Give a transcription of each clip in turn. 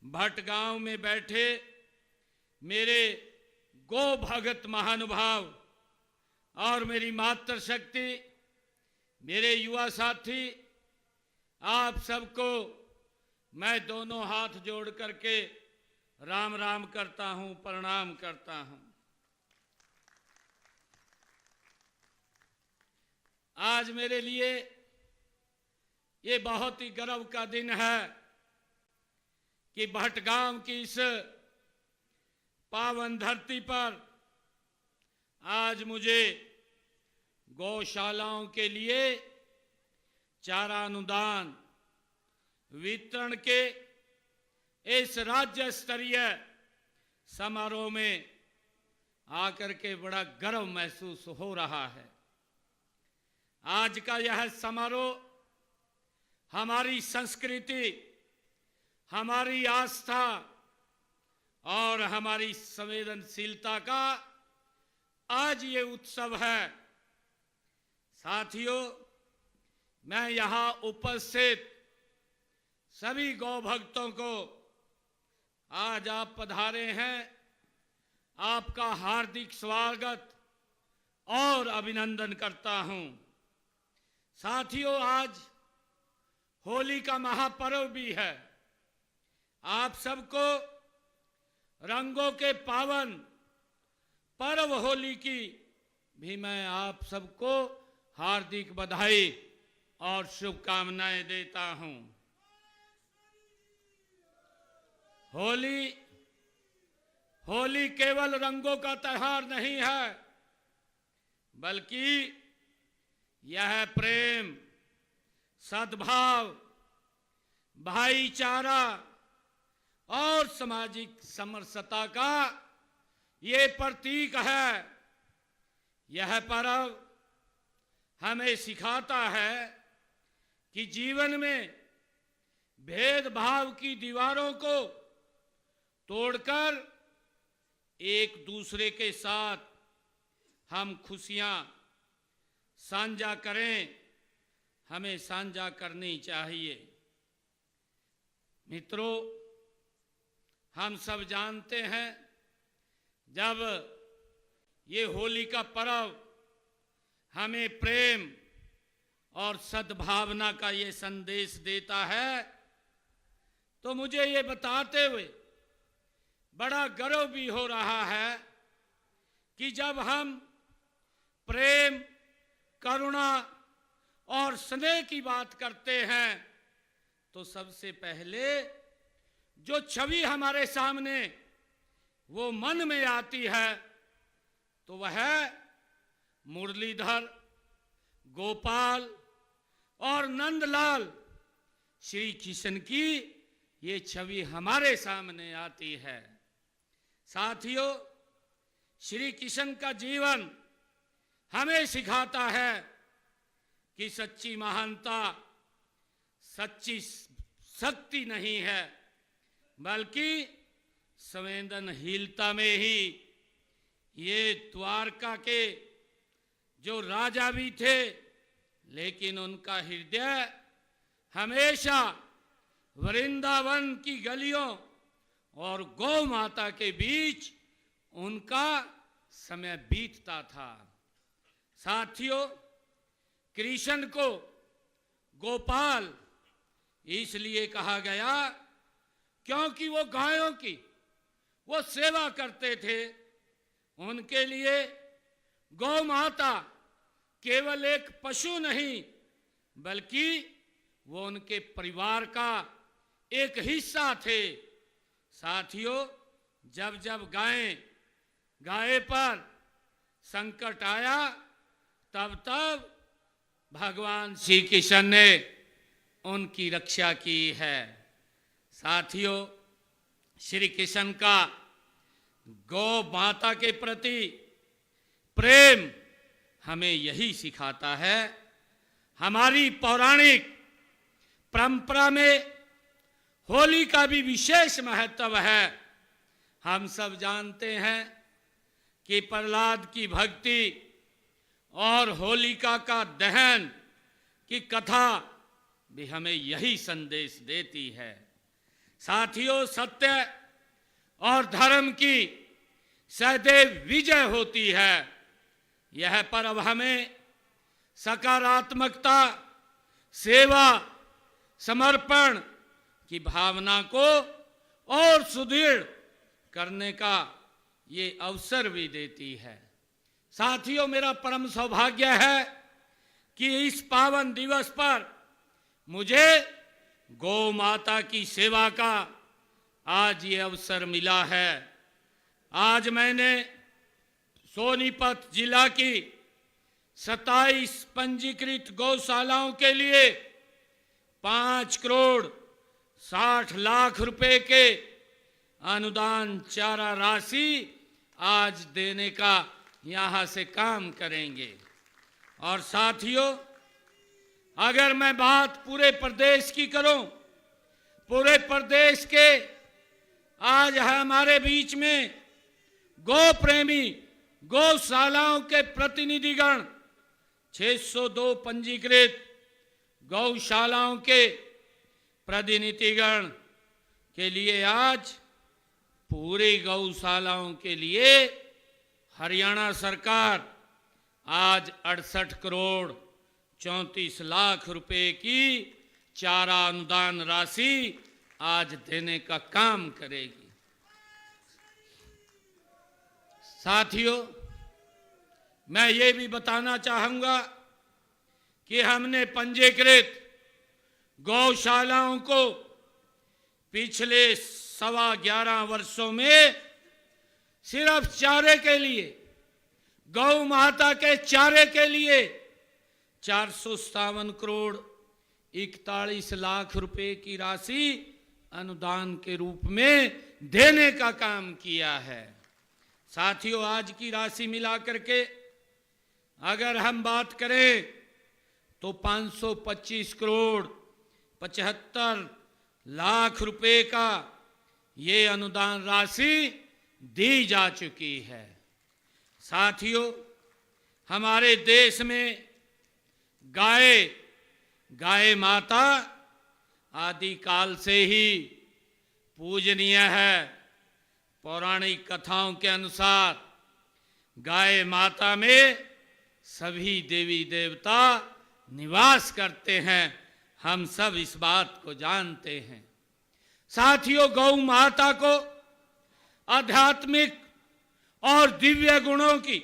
भटगांव में बैठे मेरे गो भगत महानुभाव और मेरी मातृशक्ति, मेरे युवा साथी, आप सबको मैं दोनों हाथ जोड़ करके राम राम करता हूं, प्रणाम करता हूं। आज मेरे लिए ये बहुत ही गर्व का दिन है कि भटगांव की इस पावन धरती पर आज मुझे गौशालाओं के लिए चारा अनुदान वितरण के इस राज्य स्तरीय समारोह में आकर के बड़ा गर्व महसूस हो रहा है। आज का यह समारोह हमारी संस्कृति, हमारी आस्था और हमारी संवेदनशीलता का आज ये उत्सव है। साथियों, मैं यहाँ उपस्थित सभी गौ भक्तों को आज आप पधारे हैं, आपका हार्दिक स्वागत और अभिनंदन करता हूं। साथियों, आज होली का महापर्व भी है। आप सबको रंगों के पावन पर्व होली की भी मैं आप सबको हार्दिक बधाई और शुभकामनाएं देता हूं। होली केवल रंगों का त्योहार नहीं है, बल्कि यह प्रेम, सद्भाव, भाईचारा और सामाजिक समरसता का ये प्रतीक है। यह पर्व हमें सिखाता है कि जीवन में भेदभाव की दीवारों को तोड़कर एक दूसरे के साथ हम खुशियां साझा करें, हमें साझा करनी चाहिए। मित्रों, हम सब जानते हैं जब ये होली का पर्व हमें प्रेम और सद्भावना का ये संदेश देता है, तो मुझे ये बताते हुए बड़ा गर्व भी हो रहा है कि जब हम प्रेम, करुणा और स्नेह की बात करते हैं तो सबसे पहले जो छवि हमारे सामने वो मन में आती है तो वह मुरलीधर, गोपाल और नंदलाल श्री कृष्ण की ये छवि हमारे सामने आती है। साथियों, श्री कृष्ण का जीवन हमें सिखाता है कि सच्ची महानता सच्ची शक्ति नहीं है, बल्कि संवेदनहीनता में ही। ये द्वारका के जो राजा भी थे, लेकिन उनका हृदय हमेशा वृंदावन की गलियों और गौ माता के बीच उनका समय बीतता था। साथियों, कृष्ण को गोपाल इसलिए कहा गया क्योंकि वो गायों की वो सेवा करते थे। उनके लिए गौ माता केवल एक पशु नहीं, बल्कि वो उनके परिवार का एक हिस्सा थे। साथियों, जब जब गाय पर संकट आया, तब तब भगवान श्री कृष्ण ने उनकी रक्षा की है। साथियों, श्री कृष्ण का गौ माता के प्रति प्रेम हमें यही सिखाता है। हमारी पौराणिक परंपरा में होली का भी विशेष महत्व है। हम सब जानते हैं कि प्रहलाद की भक्ति और होलिका का दहन की कथा भी हमें यही संदेश देती है। साथियों, सत्य और धर्म की सदैव विजय होती है। यह पर्व हमें सकारात्मकता, सेवा, समर्पण की भावना को और सुदृढ़ करने का ये अवसर भी देती है। साथियों, मेरा परम सौभाग्य है कि इस पावन दिवस पर मुझे गौ माता की सेवा का आज ये अवसर मिला है। आज मैंने सोनीपत जिला की 27 पंजीकृत गौशालाओं के लिए 5 करोड़ 60 लाख रुपए के अनुदान चारा राशि आज देने का यहां से काम करेंगे। और साथियों, अगर मैं बात पूरे प्रदेश की करूं, पूरे प्रदेश के आज हमारे बीच में गौ प्रेमी गौशालाओं के प्रतिनिधिगण 602 पंजीकृत गौशालाओं के प्रतिनिधिगण के लिए आज पूरी गौशालाओं के लिए हरियाणा सरकार आज 68 करोड़ 34 लाख रुपए की चारा अनुदान राशि आज देने का काम करेगी। साथियों, मैं ये भी बताना चाहूंगा कि हमने पंजीकृत गौशालाओं को पिछले 11.25 वर्षों में सिर्फ चारे के लिए, गौ माता के चारे के लिए 457 करोड़ 41 लाख रुपए की राशि अनुदान के रूप में देने का काम किया है। साथियों, आज की राशि मिलाकर के अगर हम बात करें तो 525 करोड़ 75 लाख रुपए का ये अनुदान राशि दी जा चुकी है। साथियों, हमारे देश में गाय माता आदि काल से ही पूजनीय है। पौराणिक कथाओं के अनुसार गाय माता में सभी देवी देवता निवास करते हैं। हम सब इस बात को जानते हैं। साथियों, गौ माता को आध्यात्मिक और दिव्य गुणों की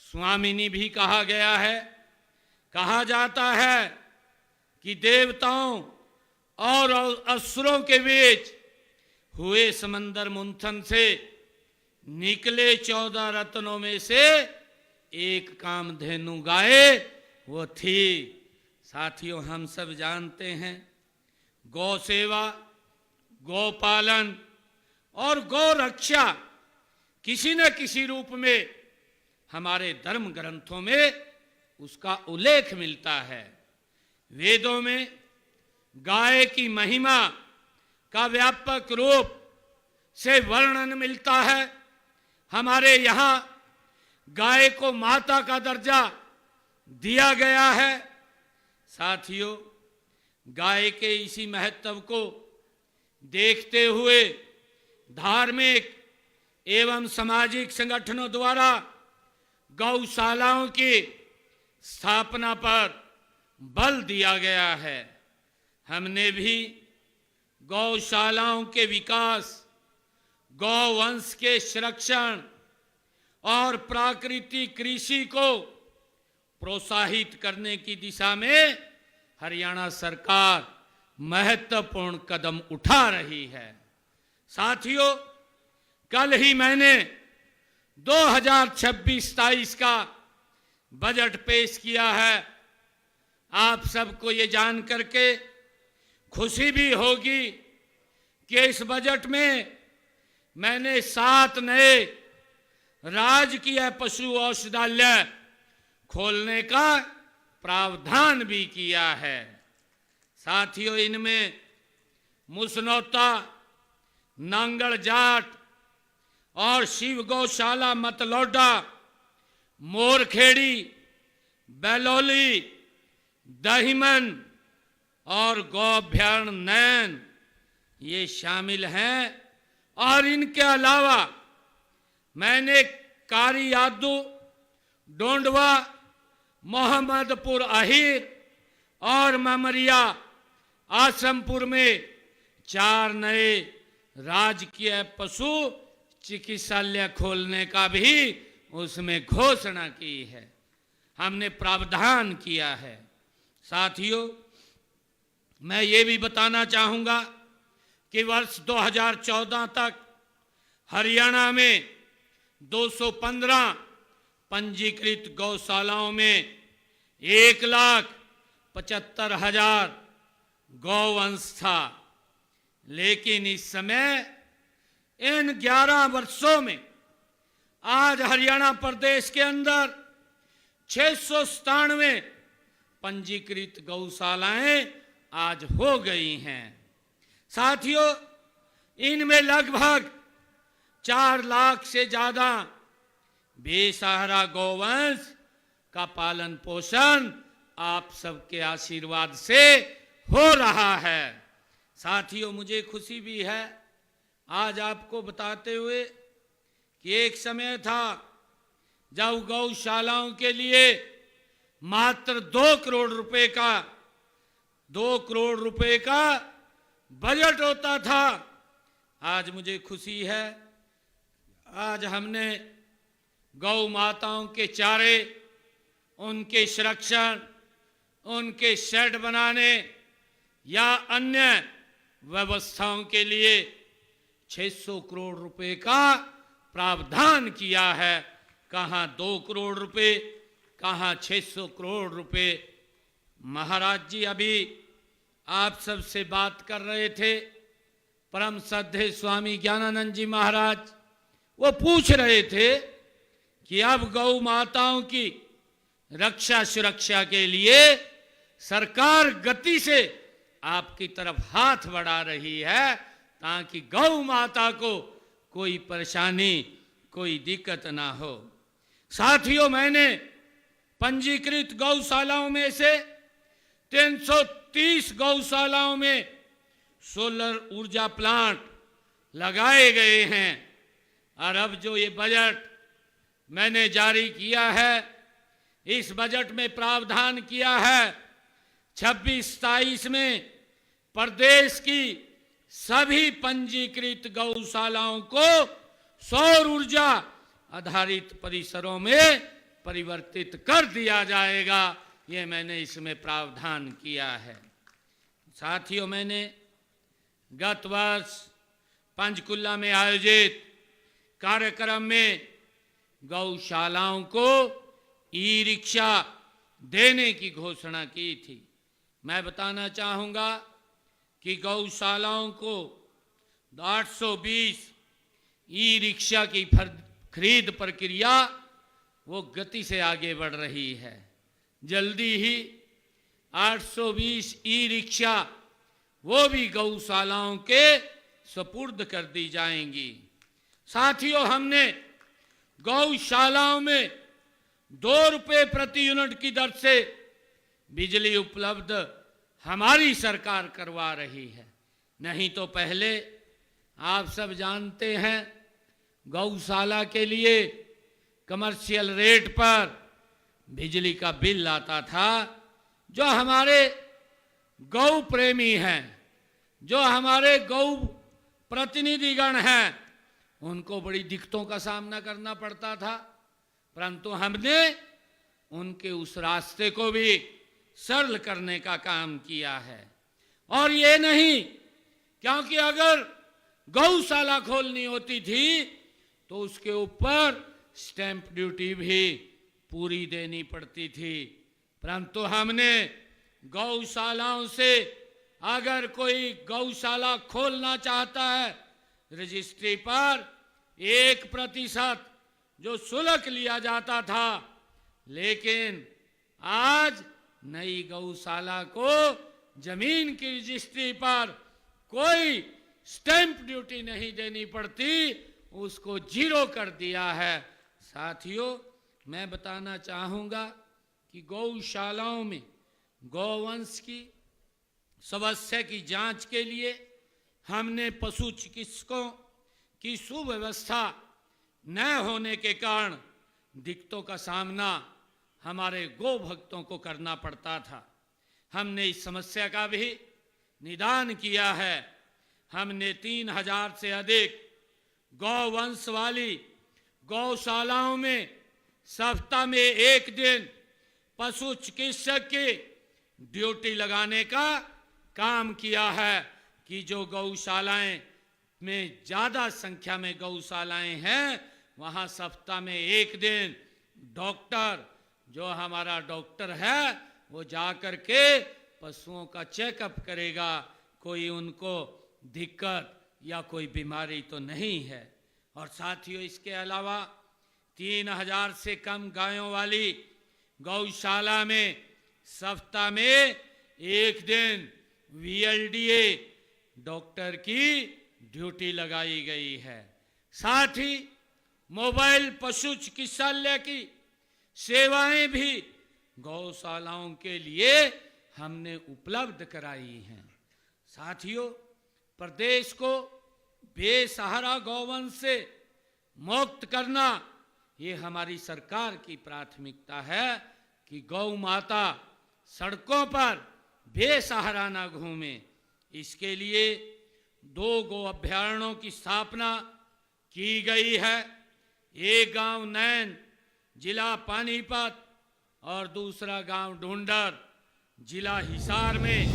स्वामिनी भी कहा गया है। कहा जाता है कि देवताओं और असुरों के बीच हुए समंदर मंथन से निकले 14 रत्नों में से एक कामधेनु गाय वो थी। साथियों, हम सब जानते हैं गौ सेवा, गौ पालन और गौ रक्षा किसी न किसी रूप में हमारे धर्म ग्रंथों में उसका उल्लेख मिलता है। वेदों में गाय की महिमा का व्यापक रूप से वर्णन मिलता है। हमारे यहाँ गाय को माता का दर्जा दिया गया है। साथियों, गाय के इसी महत्व को देखते हुए धार्मिक एवं सामाजिक संगठनों द्वारा गौशालाओं की स्थापना पर बल दिया गया है। हमने भी गौशालाओं के विकास, गौवंश के संरक्षण और प्राकृतिक कृषि को प्रोत्साहित करने की दिशा में हरियाणा सरकार महत्वपूर्ण कदम उठा रही है। साथियों, कल ही मैंने 2026-27 का बजट पेश किया है। आप सबको ये जान करके खुशी भी होगी कि इस बजट में मैंने 7 नए राजकीय पशु औषधालय खोलने का प्रावधान भी किया है। साथियों, इनमें मुसनौता, नांगल जाट और शिव गौशाला मतलौडा, मोरखेड़ी, बैलोली, दहिमन और गौभ्यारण नैन ये शामिल हैं। और इनके अलावा मैंने कारियादू, डोंडवा, मोहम्मदपुर अहीर और ममरिया आसमपुर में 4 नए राजकीय पशु चिकित्सालय खोलने का भी उसमें घोषणा की है, हमने प्रावधान किया है। साथियों, मैं ये भी बताना चाहूँगा कि वर्ष 2014 तक हरियाणा में 215 पंजीकृत गौशालाओं में 1,75,000 गौवंश था, लेकिन इस समय इन 11 वर्षों में आज हरियाणा प्रदेश के अंदर 697 पंजीकृत गौशालाएं आज हो गई हैं। साथियों, इनमें लगभग 4 लाख से ज्यादा बेसहारा गौवंश का पालन पोषण आप सबके आशीर्वाद से हो रहा है। साथियों, मुझे खुशी भी है आज आपको बताते हुए कि एक समय था जब गौशालाओं के लिए मात्र 2 करोड़ रुपए का बजट होता था। आज मुझे खुशी है, आज हमने गौ माताओं के चारे, उनके संरक्षण, उनके शेड बनाने या अन्य व्यवस्थाओं के लिए 600 करोड़ रुपए का प्रावधान किया है। कहाँ 2 करोड़ रुपए, कहाँ 600 करोड़ रुपए। महाराज जी अभी आप सबसे बात कर रहे थे, परम श्रद्धेय स्वामी ज्ञानानंद जी महाराज, वो पूछ रहे थे कि अब गौ माताओं की रक्षा सुरक्षा के लिए सरकार गति से आपकी तरफ हाथ बढ़ा रही है ताकि गौ माता को कोई परेशानी, कोई दिक्कत ना हो। साथियों, मैंने पंजीकृत गौशालाओं में से 330 गौशालाओं में सोलर ऊर्जा प्लांट लगाए गए हैं। और अब जो ये बजट मैंने जारी किया है, इस बजट में प्रावधान किया है 26-27 में प्रदेश की सभी पंजीकृत गौशालाओं को सौर ऊर्जा आधारित परिसरों में परिवर्तित कर दिया जाएगा। ये मैंने इसमें प्रावधान किया है। साथियों, मैंने गत वर्ष पंचकुला में आयोजित कार्यक्रम में गौशालाओं को ई रिक्शा देने की घोषणा की थी। मैं बताना चाहूँगा कि गौशालाओं को 820 ई रिक्शा की खरीद प्रक्रिया वो गति से आगे बढ़ रही है। जल्दी ही 820 ई रिक्शा वो भी गौशालाओं के सुपुर्द कर दी जाएंगी। साथियों, हमने गौशालाओं में 2 रुपये प्रति यूनिट की दर से बिजली उपलब्ध हमारी सरकार करवा रही है। नहीं तो पहले आप सब जानते हैं गौशाला के लिए कमर्शियल रेट पर बिजली का बिल आता था। जो हमारे गौ प्रेमी हैं, जो हमारे गौ प्रतिनिधिगण हैं, उनको बड़ी दिक्कतों का सामना करना पड़ता था, परंतु हमने उनके उस रास्ते को भी सरल करने का काम किया है। और ये नहीं, क्योंकि अगर गौशाला खोलनी होती थी तो उसके ऊपर स्टैंप ड्यूटी भी पूरी देनी पड़ती थी, परंतु हमने गौशालाओं से अगर कोई गौशाला खोलना चाहता है, रजिस्ट्री पर 1% जो शुल्क लिया जाता था, लेकिन आज नई गौशाला को जमीन की रजिस्ट्री पर कोई स्टैंप ड्यूटी नहीं देनी पड़ती, उसको 0 कर दिया है। साथियों, मैं बताना चाहूँगा कि गौशालाओं में गौवंश की समस्या की जांच के लिए हमने पशु चिकित्सकों की सुव्यवस्था न होने के कारण दिक्कतों का सामना हमारे गौ भक्तों को करना पड़ता था। हमने इस समस्या का भी निदान किया है। हमने 3000 से अधिक गौवंश वाली गौशालाओं में सप्ताह में एक दिन पशु चिकित्सक की ड्यूटी लगाने का काम किया है कि जो गौशालाएं में ज़्यादा संख्या में गौशालाएं हैं वहाँ सप्ताह में एक दिन डॉक्टर, जो हमारा डॉक्टर है, वो जा कर के पशुओं का चेकअप करेगा, कोई उनको दिक्कत या कोई बीमारी तो नहीं है। और साथियों, इसके अलावा 3000 से कम गायों वाली गौशाला में सप्ताह में एक दिन VLDA डॉक्टर की ड्यूटी लगाई गई है। साथ ही मोबाइल पशु चिकित्सालय की सेवाएं भी गौशालाओं के लिए हमने उपलब्ध कराई हैं। साथियों, प्रदेश को बेसहारा गौवंश से मुक्त करना ये हमारी सरकार की प्राथमिकता है कि गौ माता सड़कों पर बेसहारा न घूमे। इसके लिए 2 गौ अभयारण्यों की स्थापना की गई है। एक गांव नैन, जिला पानीपत, और दूसरा गांव ढूंढर, जिला हिसार में